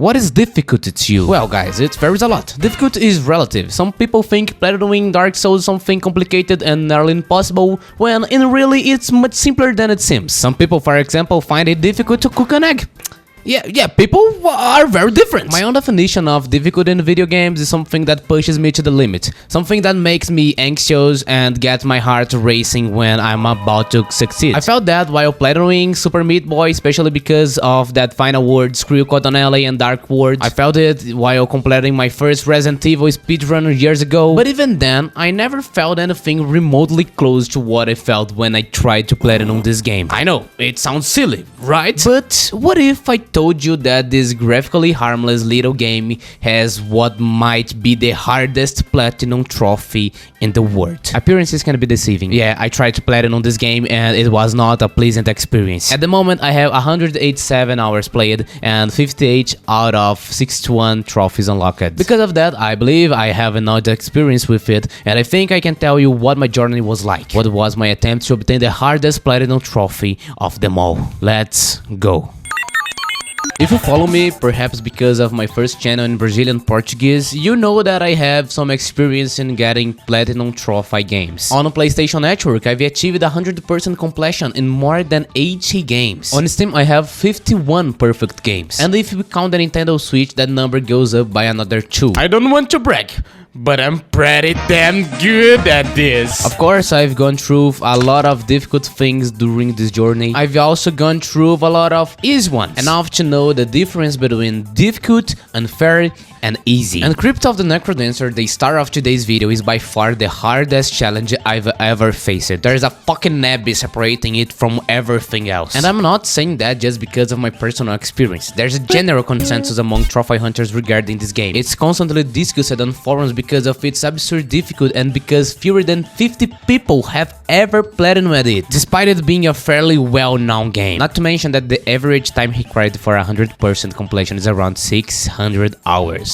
What is difficulty to you? Well guys, it varies a lot. Difficulty is relative. Some people think platinuming Dark Souls is something complicated and nearly impossible, when in really it's much simpler than it seems. Some people, for example, find it difficult to cook an egg. Yeah, people are very different. My own definition of difficulty in video games is something that pushes me to the limit. Something that makes me anxious and gets my heart racing when I'm about to succeed. I felt that while platinuming Super Meat Boy, especially because of that final word, Screw Cottonelli and Dark Words. I felt it while completing my first Resident Evil speedrun years ago. But even then, I never felt anything remotely close to what I felt when I tried to platinum this game. I know, it sounds silly, right? But what if I told you that this graphically harmless little game has what might be the hardest platinum trophy in the world? Appearances can be deceiving. Yeah, I tried to platinum this game and it was not a pleasant experience. At the moment, I have 187 hours played and 58 out of 61 trophies unlocked. Because of that, I believe I have enough experience with it, and I think I can tell you what my journey was like. What was my attempt to obtain the hardest platinum trophy of them all. Let's go. If you follow me, perhaps because of my first channel in Brazilian Portuguese, you know that I have some experience in getting platinum trophy games. On PlayStation Network, I've achieved 100% completion in more than 80 games. On Steam, I have 51 perfect games. And if we count the Nintendo Switch, that number goes up by another 2. I don't want to brag, but I'm pretty damn good at this. Of course, I've gone through a lot of difficult things during this journey. I've also gone through a lot of easy ones, enough to know the difference between difficult, unfair, and easy. And Crypt of the Necrodancer, the star of today's video, is by far the hardest challenge I've ever faced. There's a fucking nebby separating it from everything else. And I'm not saying that just because of my personal experience. There's a general consensus among trophy hunters regarding this game. It's constantly discussed on forums because of its absurd difficulty and because fewer than 50 people have ever platinumed it, despite it being a fairly well-known game. Not to mention that the average time required for 100% completion is around 600 hours.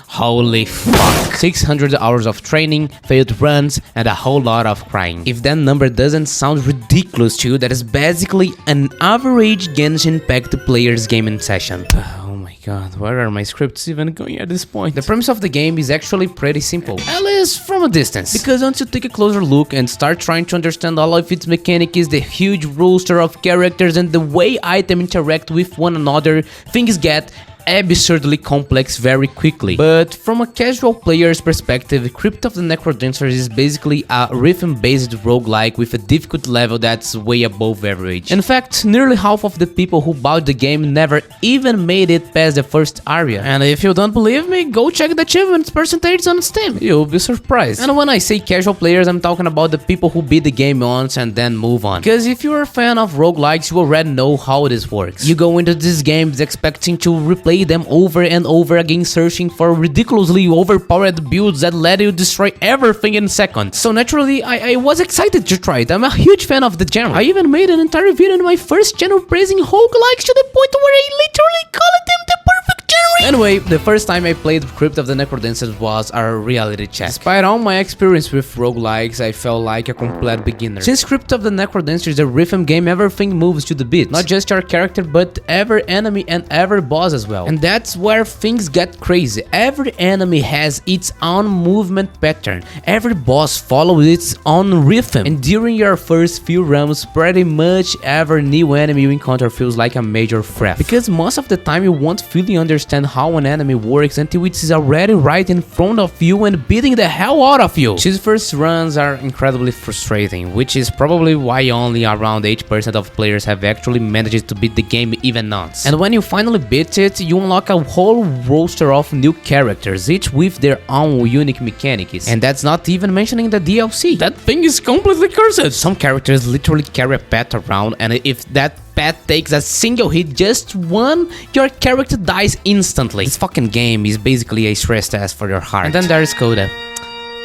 Holy fuck. 600 hours of training, failed runs, and a whole lot of crying. If that number doesn't sound ridiculous to you, that is basically an average Genshin Impact player's gaming session. Oh my god, where are my scripts even going at this point? The premise of the game is actually pretty simple, at least from a distance. Because once you take a closer look and start trying to understand all of its mechanics, the huge roster of characters and the way items interact with one another, things get absurdly complex very quickly. But from a casual player's perspective, Crypt of the Necrodancer is basically a rhythm-based roguelike with a difficulty level that's way above average. In fact, nearly half of the people who bought the game never even made it past the first area. And if you don't believe me, go check the achievements percentage on Steam. You'll be surprised. And when I say casual players, I'm talking about the people who beat the game once and then move on. Because if you're a fan of roguelikes, you already know how this works. You go into these games expecting to replay them over and over again, searching for ridiculously overpowered builds that let you destroy everything in seconds. So naturally, I was excited to try it. I'm a huge fan of the genre. I even made an entire video in my first channel praising roguelikes to the point where I literally called them the perfect genre. Anyway, the first time I played Crypt of the Necrodancer was a reality check. Despite all my experience with roguelikes, I felt like a complete beginner. Since Crypt of the Necrodancer is a rhythm game, everything moves to the beat. Not just your character, but every enemy and every boss as well. And that's where things get crazy. Every enemy has its own movement pattern. Every boss follows its own rhythm. And during your first few rounds, pretty much every new enemy you encounter feels like a major threat. Because most of the time you won't fully understand how an enemy works until it is already right in front of you and beating the hell out of you. These first runs are incredibly frustrating, which is probably why only around 8% of players have actually managed to beat the game even once. And when you finally beat it, you unlock a whole roster of new characters, each with their own unique mechanics. And that's not even mentioning the DLC. That thing is completely cursed. Some characters literally carry a pet around, and if that pet takes a single hit, just one, your character dies instantly. This fucking game is basically a stress test for your heart. And then there's Coda.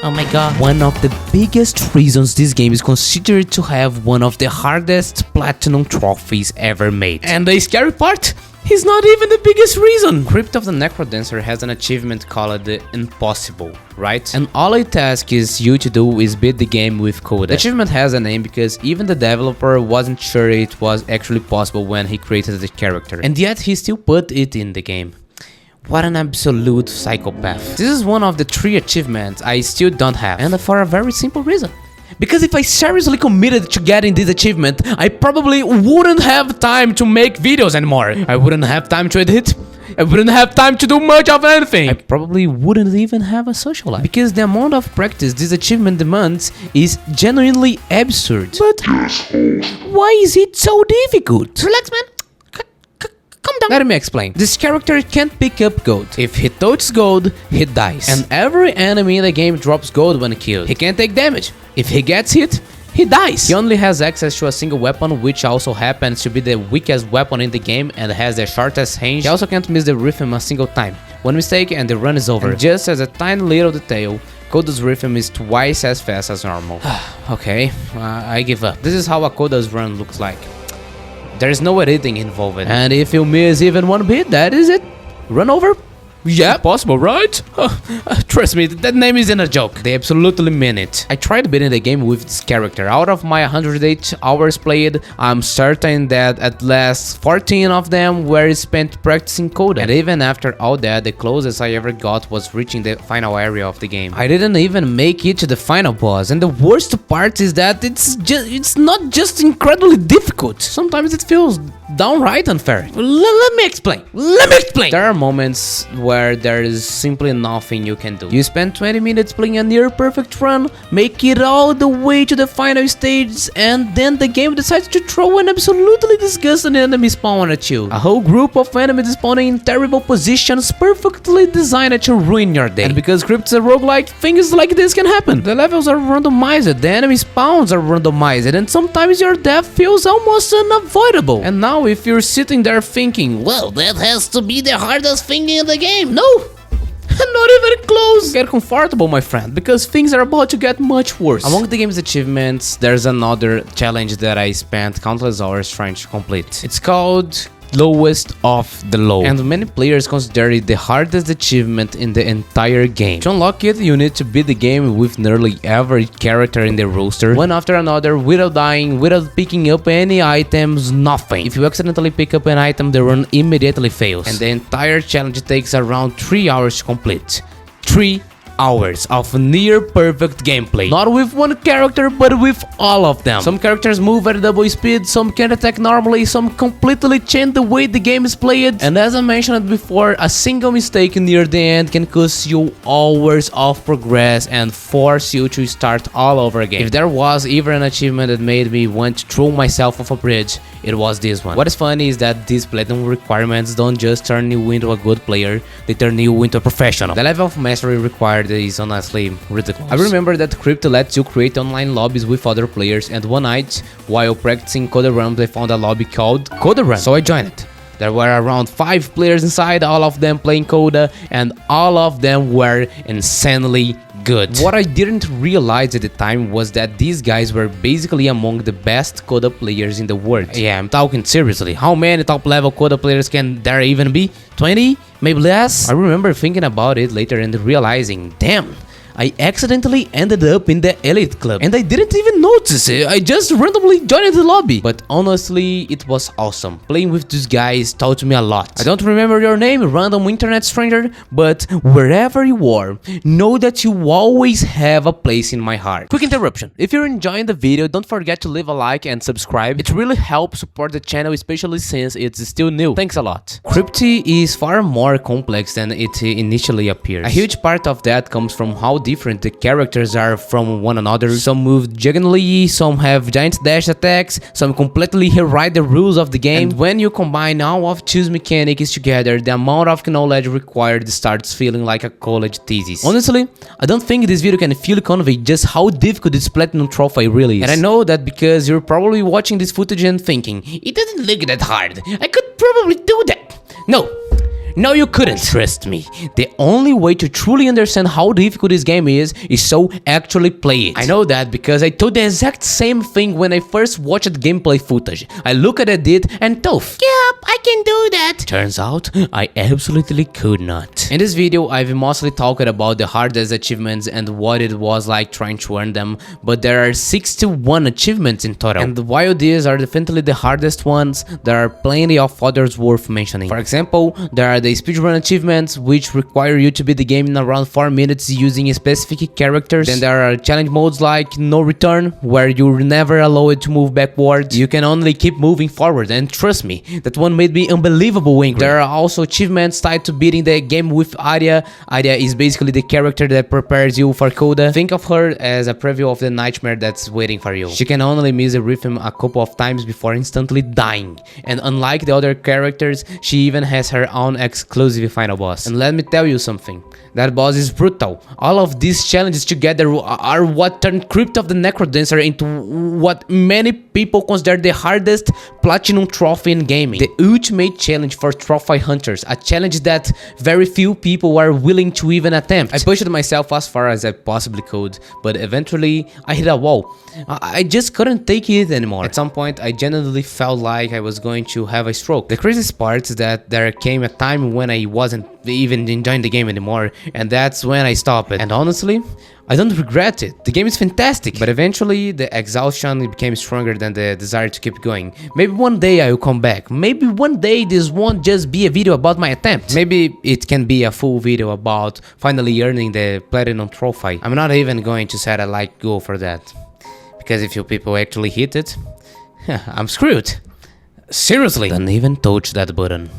Oh my god. One of the biggest reasons this game is considered to have one of the hardest platinum trophies ever made. And the scary part? He's not even the biggest reason. Crypt of the Necrodancer has an achievement called the Impossible, right? And all it asks you to do is beat the game with Coda. The achievement has a name because even the developer wasn't sure it was actually possible when he created the character, and yet he still put it in the game. What an absolute psychopath. This is one of the 3 achievements I still don't have, and for a very simple reason. Because if I seriously committed to getting this achievement, I probably wouldn't have time to make videos anymore. I wouldn't have time to edit. I wouldn't have time to do much of anything. I probably wouldn't even have a social life. Because the amount of practice this achievement demands is genuinely absurd. But why is it so difficult? Relax, man. Calm down. Let me explain. This character can't pick up gold. If he touches gold, he dies. And every enemy in the game drops gold when killed. He can't take damage. If he gets hit, he dies. He only has access to a single weapon, which also happens to be the weakest weapon in the game and has the shortest range. He also can't miss the rhythm a single time. One mistake and the run is over. And just as a tiny little detail, Koda's rhythm is twice as fast as normal. Okay, I give up. This is how a Koda's run looks like. There's no editing involved. And if you miss even one bit, that is it. Run over. Yeah, possible, right? Trust me, that name isn't a joke. They absolutely mean it. I tried beating the game with this character. Out of my 108 hours played, I'm certain that at least 14 of them were spent practicing Coda. And even after all that, the closest I ever got was reaching the final area of the game. I didn't even make it to the final boss. And the worst part is that it's not just incredibly difficult. Sometimes it feels downright unfair. Let me explain. There are moments where there is simply nothing you can do. You spend 20 minutes playing a near perfect run, make it all the way to the final stage, and then the game decides to throw an absolutely disgusting enemy spawn at you. A whole group of enemies spawning in terrible positions perfectly designed to ruin your day. And because Crypt's a roguelike, things like this can happen. The levels are randomized, the enemy spawns are randomized, and sometimes your death feels almost unavoidable. And now if you're sitting there thinking, well, that has to be the hardest thing in the game. No, not even close. Get comfortable, my friend, because things are about to get much worse. Among the game's achievements, there's another challenge that I spent countless hours trying to complete. It's called Lowest of the Low, and many players consider it the hardest achievement in the entire game. To unlock it, you need to beat the game with nearly every character in the roster, one after another, without dying, without picking up any items, nothing. If you accidentally pick up an item, the run immediately fails, and the entire challenge takes around 3 hours to complete. 3 hours of near perfect gameplay. Not with one character, but with all of them. Some characters move at double speed, some can attack normally, some completely change the way the game is played. And as I mentioned before, a single mistake near the end can cost you hours of progress and force you to start all over again. If there was ever an achievement that made me want to throw myself off a bridge, it was this one. What is funny is that these platinum requirements don't just turn you into a good player, they turn you into a professional. The level of mastery required is honestly ridiculous. I remember that Crypto lets you create online lobbies with other players, and one night, while practicing Coda runs, I found a lobby called Coda Run, so I joined it. There were around 5 players inside, all of them playing Coda, and all of them were insanely good. What I didn't realize at the time was that these guys were basically among the best Coda players in the world. Yeah, I'm talking seriously. How many top level Coda players can there even be? 20? Maybe less? I remember thinking about it later and realizing, damn, I accidentally ended up in the elite club and I didn't even notice it. I just randomly joined the lobby. But honestly, it was awesome. Playing with these guys taught me a lot. I don't remember your name, random internet stranger, but wherever you are, know that you always have a place in my heart. Quick interruption. If you're enjoying the video, don't forget to leave a like and subscribe. It really helps support the channel, especially since it's still new. Thanks a lot. Crypty is far more complex than it initially appears. A huge part of that comes from how different the characters are from one another. Some move diagonally, some have giant dash attacks, some completely rewrite the rules of the game. And when you combine all of these mechanics together, the amount of knowledge required starts feeling like a college thesis. Honestly, I don't think this video can fully convey just how difficult this platinum trophy really is. And I know that because you're probably watching this footage and thinking, it doesn't look that hard, I could probably do that. No, you couldn't. Trust me, the only way to truly understand how difficult this game is so actually play it. I know that because I thought the exact same thing when I first watched gameplay footage. I looked at it and thought, yep, I can do that. Turns out, I absolutely could not. In this video, I've mostly talked about the hardest achievements and what it was like trying to earn them, but there are 61 achievements in total. And while these are definitely the hardest ones, there are plenty of others worth mentioning. For example, there are the speedrun achievements, which require you to beat the game in around 4 minutes using specific characters. Then there are challenge modes like No Return, where you're never allowed to move backwards. You can only keep moving forward, and trust me, that one made me unbelievable angry. There are also achievements tied to beating the game with Arya. Arya is basically the character that prepares you for Coda. Think of her as a preview of the nightmare that's waiting for you. She can only miss the rhythm a couple of times before instantly dying, and unlike the other characters, she even has her own exclusive final boss. And let me tell you something, that boss is brutal. All of these challenges together are what turned Crypt of the Necrodancer into what many people consider the hardest platinum trophy in gaming. The ultimate challenge for trophy hunters, a challenge that very few people are willing to even attempt. I pushed myself as far as I possibly could, but eventually I hit a wall. I just couldn't take it anymore. At some point, I genuinely felt like I was going to have a stroke. The craziest part is that there came a time when I wasn't even enjoying the game anymore, and that's when I stopped it. And honestly, I don't regret it. The game is fantastic, but eventually the exhaustion became stronger than the desire to keep going. Maybe one day I will come back. Maybe one day this won't just be a video about my attempt. Maybe it can be a full video about finally earning the platinum trophy. I'm not even going to set a like goal for that, because if you people actually hit it, I'm screwed. Seriously, don't even touch that button.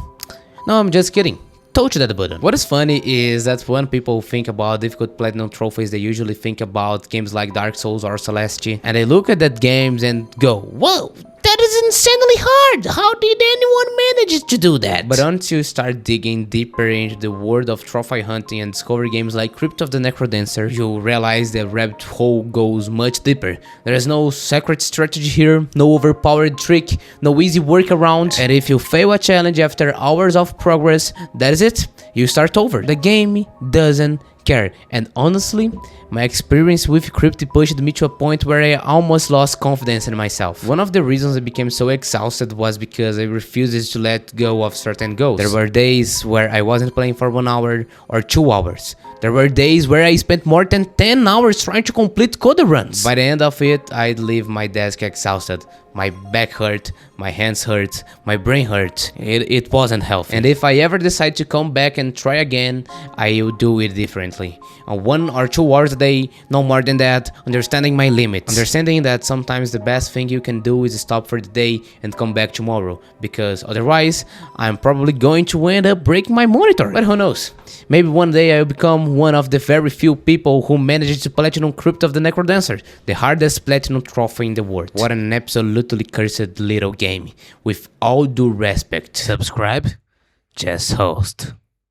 No, I'm just kidding. Touch that button. What is funny is that when people think about difficult platinum trophies, they usually think about games like Dark Souls or Celeste, and they look at that games and go, whoa, that is insanely hard! How did anyone manage to do that? But once you start digging deeper into the world of trophy hunting and discover games like Crypt of the Necrodancer, you realize the rabbit hole goes much deeper. There is no secret strategy here, no overpowered trick, no easy workaround, and if you fail a challenge after hours of progress, that is it, you start over. The game doesn't care, and honestly, my experience with Crypt pushed me to a point where I almost lost confidence in myself. One of the reasons I became so exhausted was because I refused to let go of certain goals. There were days where I wasn't playing for 1 hour or 2 hours. There were days where I spent more than 10 hours trying to complete Coda runs. By the end of it, I'd leave my desk exhausted. My back hurt, my hands hurt, my brain hurt. It wasn't healthy. And if I ever decide to come back and try again, I will do it differently. 1 or 2 hours a day, no more than that, understanding my limits. Understanding that sometimes the best thing you can do is stop for the day and come back tomorrow, because otherwise, I'm probably going to end up breaking my monitor. But who knows? Maybe one day I'll become one of the very few people who managed to platinum Crypt of the Necrodancer, the hardest platinum trophy in the world. What an absolutely cursed little game. With all due respect. Subscribe, just host.